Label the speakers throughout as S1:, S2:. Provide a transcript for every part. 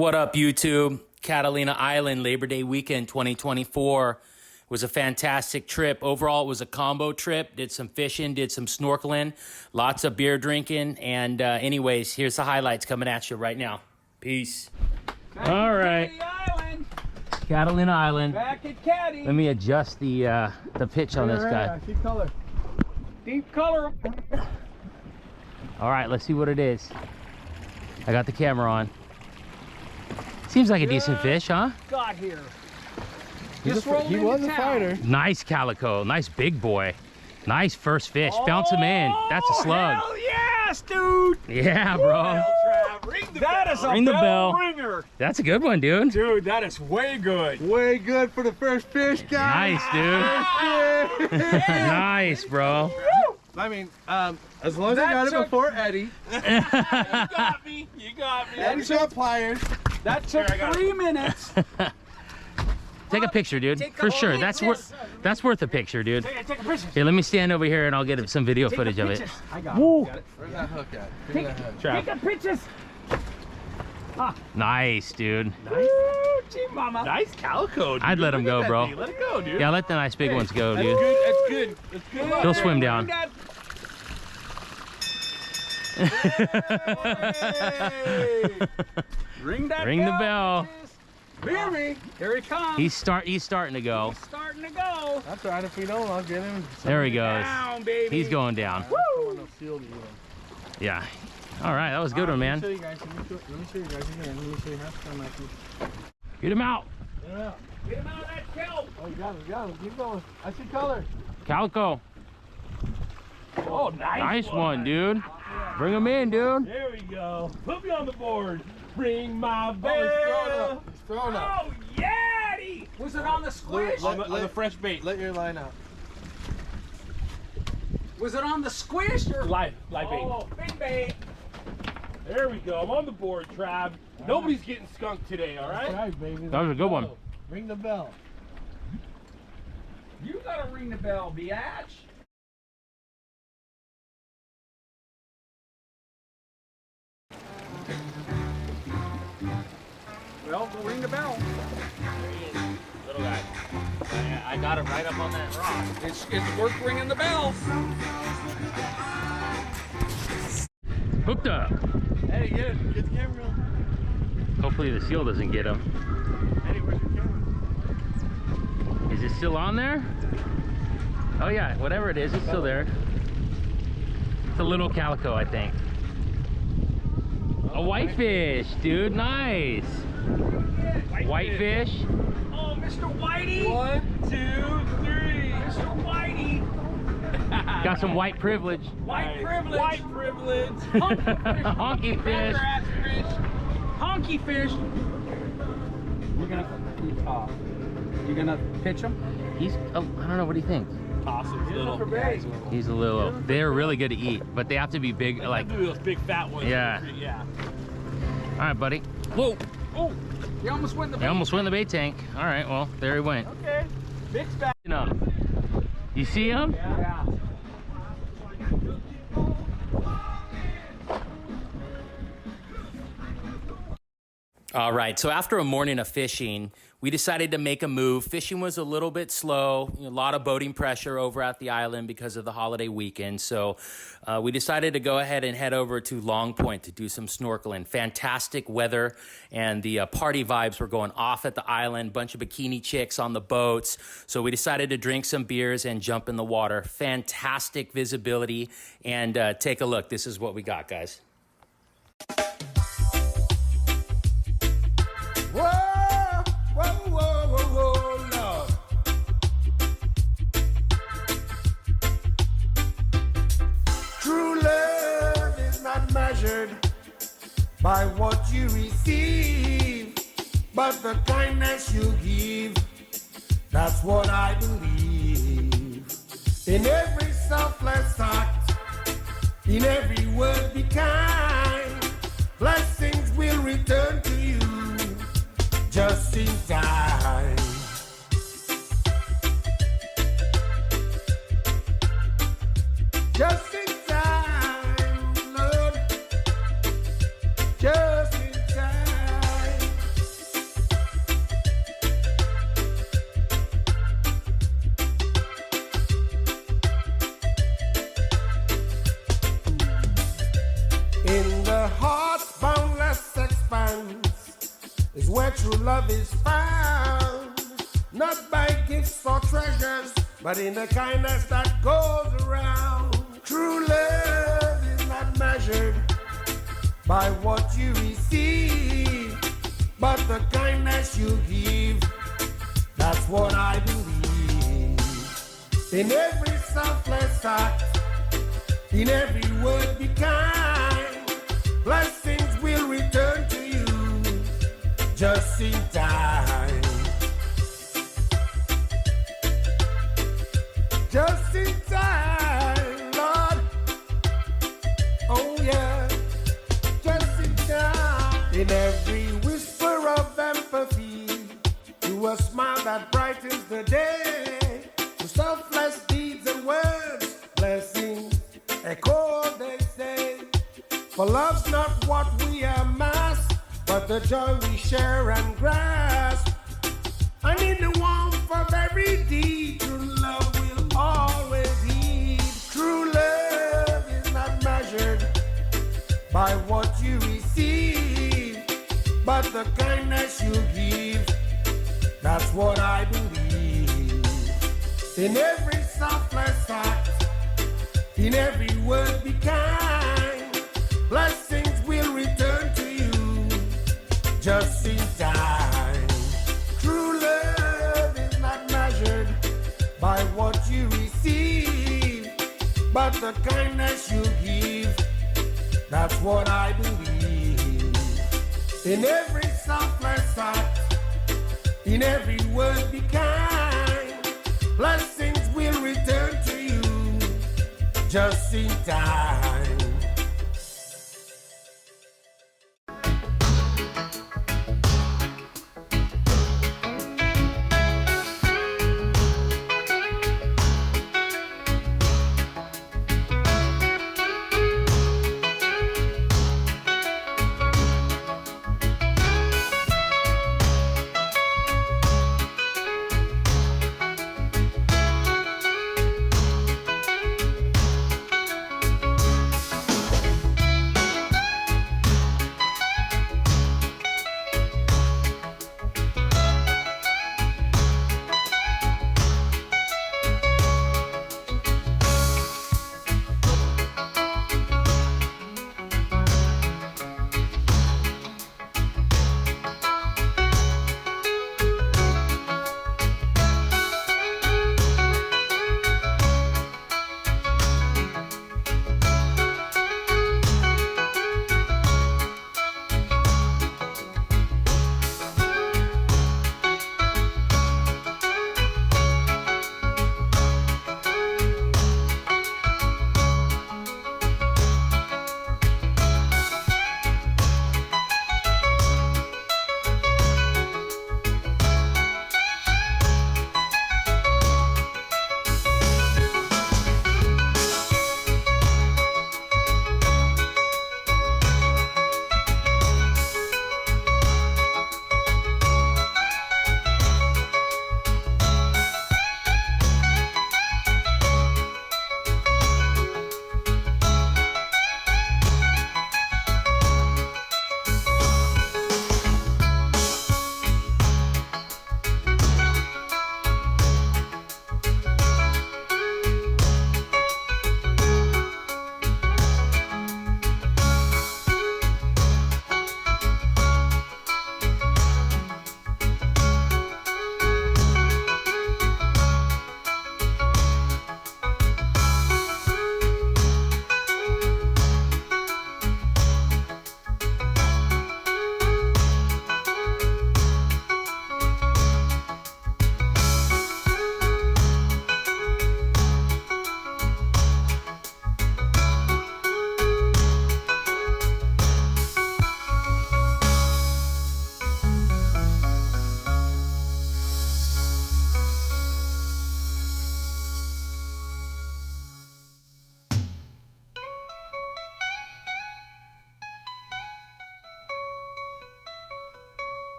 S1: What up, YouTube? Catalina Island, Labor Day weekend 2024 was a fantastic trip. Overall, it was a combo trip. Did some fishing, did some snorkeling, lots of beer drinking. And anyways, here's the highlights coming at you right now. Peace. All right.
S2: Island.
S1: Catalina Island.
S2: Back at Caddy.
S1: Let me adjust the pitch on this guy.
S2: I see color. Deep color.
S1: All right, let's see what it is. I got the camera on. Seems like a decent fish, huh?
S2: Got here.
S3: He was a fighter.
S1: Nice calico, nice big boy. Nice first fish, bounce him in. That's a slug.
S2: Hell yes, dude.
S1: Yeah, bro.
S2: That is a
S1: Ring the bell.
S2: ringer.
S1: That's a good one, dude.
S2: Dude, that is way good.
S3: Way good for the first fish, guys.
S1: Nice, dude. Nice, bro.
S3: I mean, as long as I got it before Eddie.
S2: You got me. You got me.
S3: Eddie got pliers.
S2: That took 3 minutes.
S1: Take a picture, dude. For sure. That's worth a picture, dude.
S2: Take a picture.
S1: Here, let me stand over here and I'll get some video footage of it.
S2: I got it.
S3: Where's that hook at? Give me that hook.
S2: Take a picture.
S1: Nice, dude.
S2: Nice. Gee, mama.
S4: Nice calico, dude.
S1: I'd let him go, bro.
S4: Let it go, dude.
S1: Yeah, let the nice big ones go,
S4: That's
S1: dude.
S4: good. That's good. That's good.
S1: He'll swim down.
S2: Ring that
S1: Ring the bell.
S2: Hear me. Here he comes.
S1: He's starting to go.
S2: He's starting to go.
S3: That's right. If we don't, I'll get him.
S1: There he goes.
S2: Down, baby.
S1: He's going down.
S2: Woo!
S1: Yeah. All right, that was a good one, man.
S3: Let me show you guys. Let me show you guys again. Let me show you how to come at you.
S1: Get him out.
S3: Yeah.
S2: Get him out of that kelp.
S3: Oh, you got him. Keep going. I see color.
S1: Calico.
S4: Oh, nice
S1: one, dude. Bring him in, dude.
S4: There we go. Put me on the board. Ring my bell.
S3: Oh, he's throwing up.
S2: Oh, yeah! Was it on the squish?
S4: On the fresh bait.
S3: Let your line out.
S2: Was it on the squish or?
S4: Live bait.
S2: Oh, big bait.
S4: There we go. I'm on the board, Trav. Nobody's getting skunked today, all right?
S3: That's right, baby.
S1: That was a good one.
S3: Ring the bell.
S2: You gotta ring the bell, biatch. Well, we'll ring the bell.
S1: Little guy. I got him right up on that rock.
S2: It's worth ringing the bell.
S1: Hooked up.
S3: Hey, get the camera on.
S1: Hopefully the seal doesn't get him.
S3: Eddie, where's your camera?
S1: Is it still on there? Oh yeah, whatever it is, it's still there. It's a little calico, I think. A whitefish, dude, nice. Whitefish.
S2: Oh, Mr. Whitey.
S4: 1, 2, 3.
S2: Mr. Whitey.
S1: Got some white privilege.
S2: White privilege.
S4: White privilege.
S1: Honky fish.
S2: Honky fish. You're gonna pitch him?
S1: He's, oh, I don't know, what do you think?
S4: Toss him little.
S1: He's a little, they're really good to eat, but they have to be big, like,
S4: Do those big fat ones.
S1: Yeah.
S4: Yeah.
S1: all right, buddy.
S2: Whoa. Oh, you almost went in the
S1: He almost went in the bait tank. All right, well, there he went.
S2: Okay. Big fat.
S1: You see him?
S2: Yeah.
S1: All right, so after a morning of fishing, we decided to make a move. Fishing was a little bit slow, a lot of boating pressure over at the island because of the holiday weekend. So we decided to go ahead and head over to Long Point to do some snorkeling. Fantastic weather, and the party vibes were going off at the island, bunch of bikini chicks on the boats. So we decided to drink some beers and jump in the water. Fantastic visibility, and take a look. This is what we got, guys.
S5: Whoa, whoa, whoa, whoa, whoa, Lord. True love is not measured by what you receive, but the kindness you give. That's what I believe. In every selfless act, in every word be kind, blessings will return to you just in time. Just in time, Lord. Just in time. hands is where true love is found. Not by gifts or treasures, but in the kindness that goes around. True love is not measured by what you receive, but the kindness you give. That's what I believe. In every selfless act, in every word be kind. Blessings will return to you just in time. Just in time, Lord. Oh yeah, just in time. In every whisper of empathy, to a smile that brightens the day. To selfless deeds and words, blessings echo they say. For love's not what we amass, but the joy we share and grasp. And in the warmth of every deed, true love will always heed. True love is not measured by what you receive, but the kindness you give. That's what I believe. In every selfless act, in every word be kind. Blessings will return to you just in time. True love is not measured by what you receive, but the kindness you give. That's what I believe. In every selfless act, in every word be kind. Blessings will return to you just in time.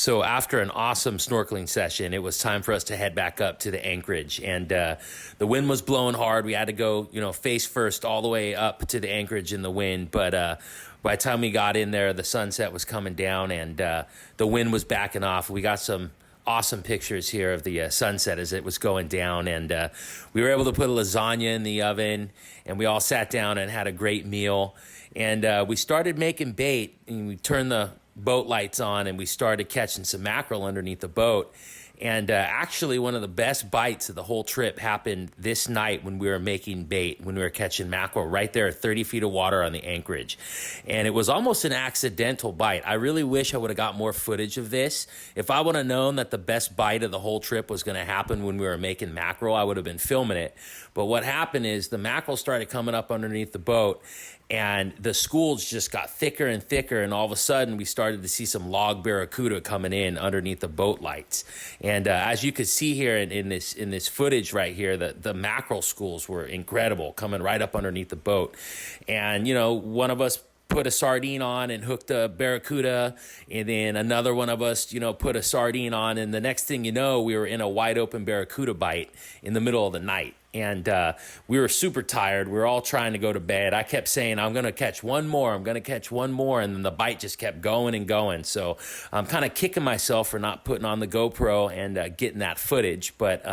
S1: So after an awesome snorkeling session, it was time for us to head back up to the anchorage. And the wind was blowing hard. We had to go, face first all the way up to the anchorage in the wind. But by the time we got in there, the sunset was coming down and the wind was backing off. We got some awesome pictures here of the sunset as it was going down. And we were able to put a lasagna in the oven, and we all sat down and had a great meal. And we started making bait, and we turned the boat lights on, and we started catching some mackerel underneath the boat. And actually, one of the best bites of the whole trip happened this night when we were making bait, when we were catching mackerel right there at 30 feet of water on the anchorage. And it was almost an accidental bite. I really wish I would have got more footage of this. If I would have known that the best bite of the whole trip was going to happen when we were making mackerel, I would have been filming it. But what happened is the mackerel started coming up underneath the boat, and the schools just got thicker and thicker, and all of a sudden we started to see some log barracuda coming in underneath the boat lights. And as you could see here in this footage right here, the mackerel schools were incredible, coming right up underneath the boat. And one of us put a sardine on and hooked a barracuda, and then another one of us, put a sardine on, and the next thing you know, we were in a wide open barracuda bite in the middle of the night. And we were super tired. We were all trying to go to bed. I kept saying, I'm going to catch one more. I'm going to catch one more. And then the bite just kept going and going. So I'm kind of kicking myself for not putting on the GoPro and getting that footage. But,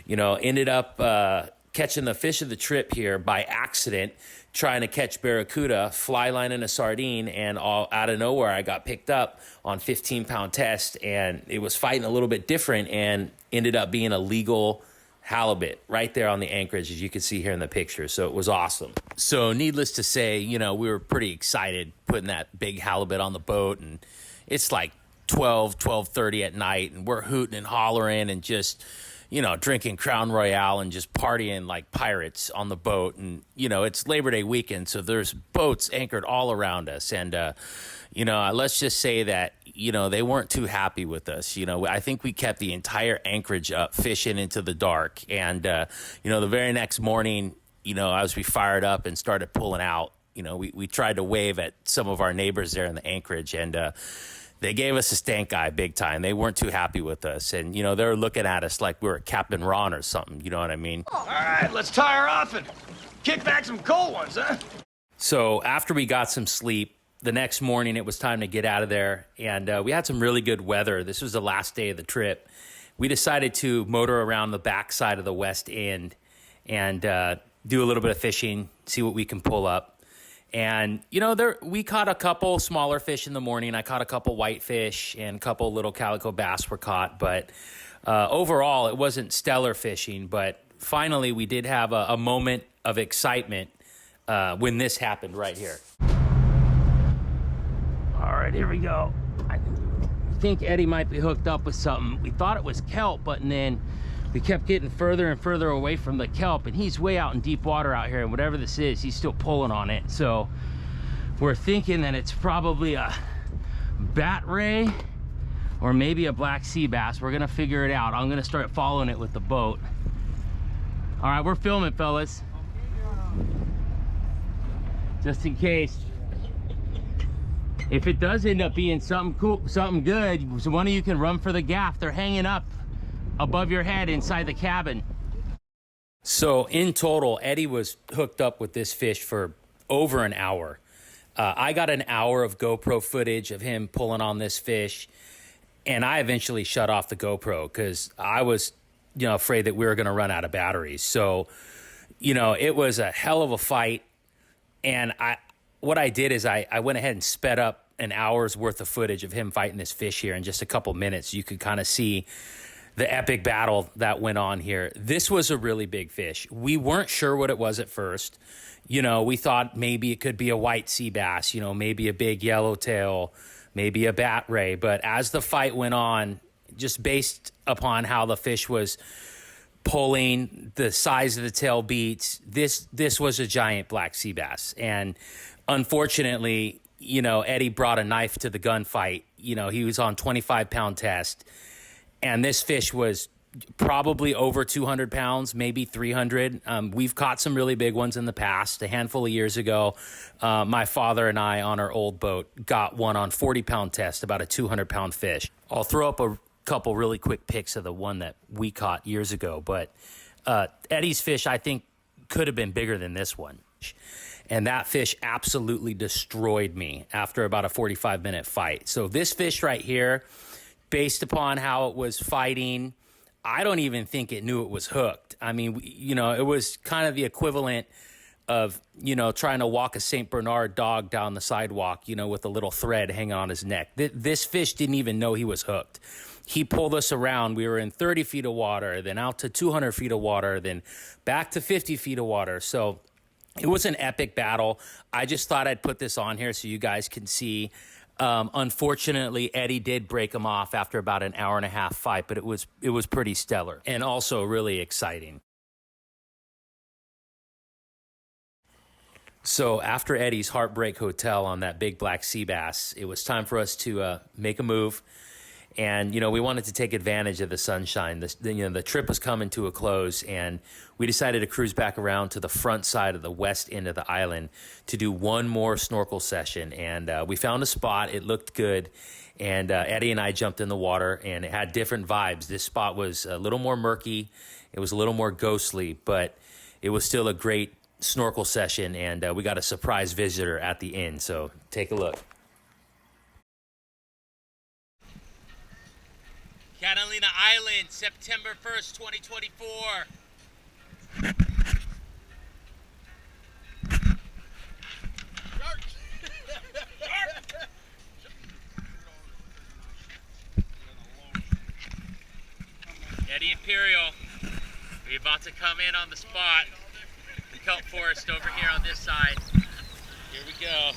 S1: ended up catching the fish of the trip here by accident, trying to catch barracuda, fly line and a sardine, and all out of nowhere I got picked up on 15-pound test, and it was fighting a little bit different and ended up being a legal halibut right there on the anchorage, as you can see here in the picture. So it was awesome. So needless to say, we were pretty excited putting that big halibut on the boat, and it's like 12:30 at night, and we're hooting and hollering and just drinking Crown Royale and just partying like pirates on the boat. And, it's Labor Day weekend, so there's boats anchored all around us. And, let's just say that, they weren't too happy with us. I think we kept the entire anchorage up fishing into the dark. And, the very next morning, as we fired up and started pulling out, we tried to wave at some of our neighbors there in the anchorage, and, they gave us a stank eye big time. They weren't too happy with us. And, they were looking at us like we were Captain Ron or something. You know what I mean?
S6: All right, let's tie her off and kick back some cold ones, huh?
S1: So after we got some sleep, the next morning it was time to get out of there. And we had some really good weather. This was the last day of the trip. We decided to motor around the backside of the West End and do a little bit of fishing, see what we can pull up. And, we caught a couple smaller fish in the morning. I caught a couple whitefish, and a couple little calico bass were caught. But overall, it wasn't stellar fishing. But finally, we did have a moment of excitement when this happened right here. All right, here we go. I think Eddie might be hooked up with something. We thought it was kelp, but then we kept getting further and further away from the kelp, and he's way out in deep water out here, and whatever this is, he's still pulling on it. So we're thinking that it's probably a bat ray or maybe a black sea bass. We're gonna figure it out. I'm gonna start following it with the boat. All right, we're filming, fellas. Just in case. If it does end up being something cool, something good, so one of you can run for the gaff. They're hanging up above your head inside the cabin. So in total, Eddie was hooked up with this fish for over an hour. I got an hour of GoPro footage of him pulling on this fish, and I eventually shut off the GoPro because I was, afraid that we were going to run out of batteries. So, it was a hell of a fight, and what I did is I went ahead and sped up an hour's worth of footage of him fighting this fish here in just a couple minutes. You could kind of see the epic battle that went on here. This was a really big fish. We weren't sure what it was at first. We thought maybe it could be a white sea bass, maybe a big yellowtail, maybe a bat ray. But as the fight went on, just based upon how the fish was pulling, the size of the tail beats, this was a giant black sea bass. And unfortunately, Eddie brought a knife to the gunfight. He was on 25-pound test. And this fish was probably over 200 pounds, maybe 300. We've caught some really big ones in the past. A handful of years ago, my father and I on our old boat got one on 40-pound test, about a 200-pound fish. I'll throw up a couple really quick pics of the one that we caught years ago, but Eddie's fish, I think, could have been bigger than this one. And that fish absolutely destroyed me after about a 45-minute fight. So this fish right here, based upon how it was fighting, I don't even think it knew it was hooked. I mean, you know, it was kind of the equivalent of, you know, trying to walk a St. Bernard dog down the sidewalk, you know, with a little thread hanging on his neck. This fish didn't even know he was hooked. He pulled us around. We were in 30 feet of water, then out to 200 feet of water, then back to 50 feet of water. So it was an epic battle. I just thought I'd put this on here so you guys can see. Unfortunately, Eddie did break him off after about an hour and a half fight, but it was pretty stellar and also really exciting. So after Eddie's Heartbreak Hotel on that big black sea bass, it was time for us to make a move. And, you know, we wanted to take advantage of the sunshine. The trip was coming to a close, and we decided to cruise back around to the front side of the west end of the island to do one more snorkel session. And we found a spot. It looked good. And Eddie and I jumped in the water, and it had different vibes. This spot was a little more murky. It was a little more ghostly, but it was still a great snorkel session. And we got a surprise visitor at the end. So take a look. Catalina Island, September 1st, 2024. Eddie Imperial, we're about to come in on the spot. The kelp forest over here on this side. Here we go.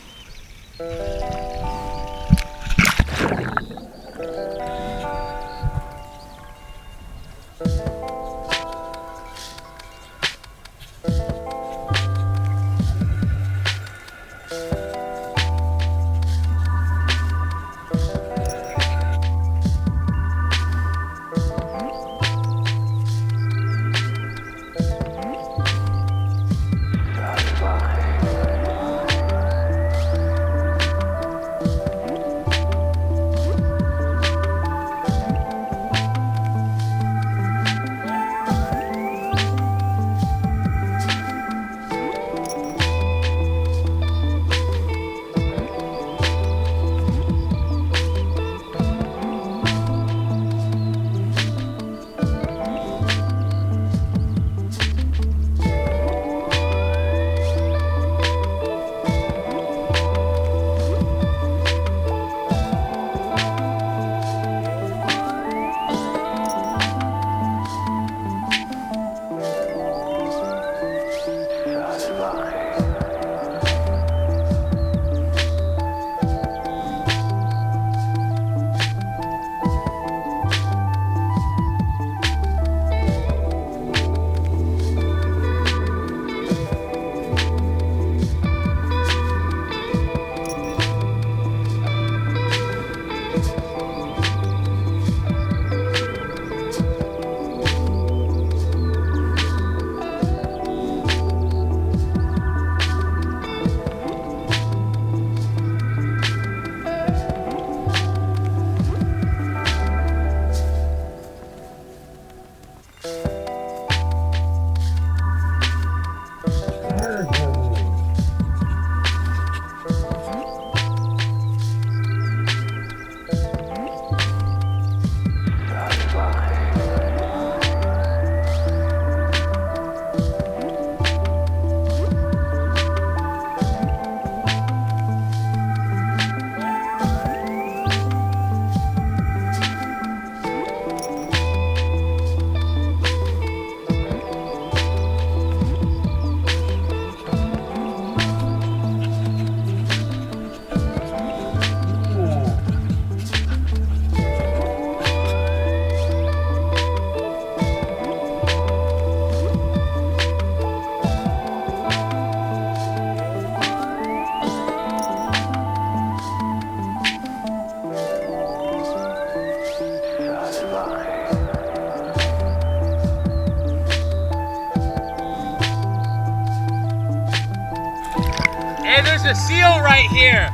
S1: a seal right here.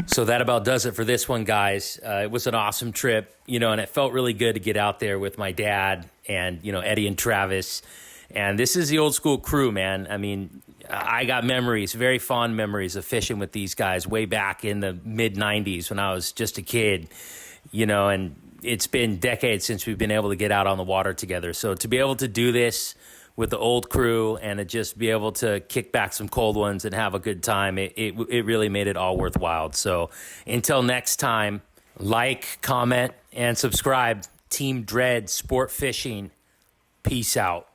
S1: So that about does it for this one, guys. It was an awesome trip, and it felt really good to get out there with my dad and, Eddie and Travis. And this is the old school crew, man. I mean, I got memories, very fond memories of fishing with these guys way back in the mid-90s when I was just a kid, and it's been decades since we've been able to get out on the water together. So to be able to do this with the old crew and to just be able to kick back some cold ones and have a good time, it really made it all worthwhile. So until next time, like, comment, and subscribe. Team Dread Sport Fishing. Peace out.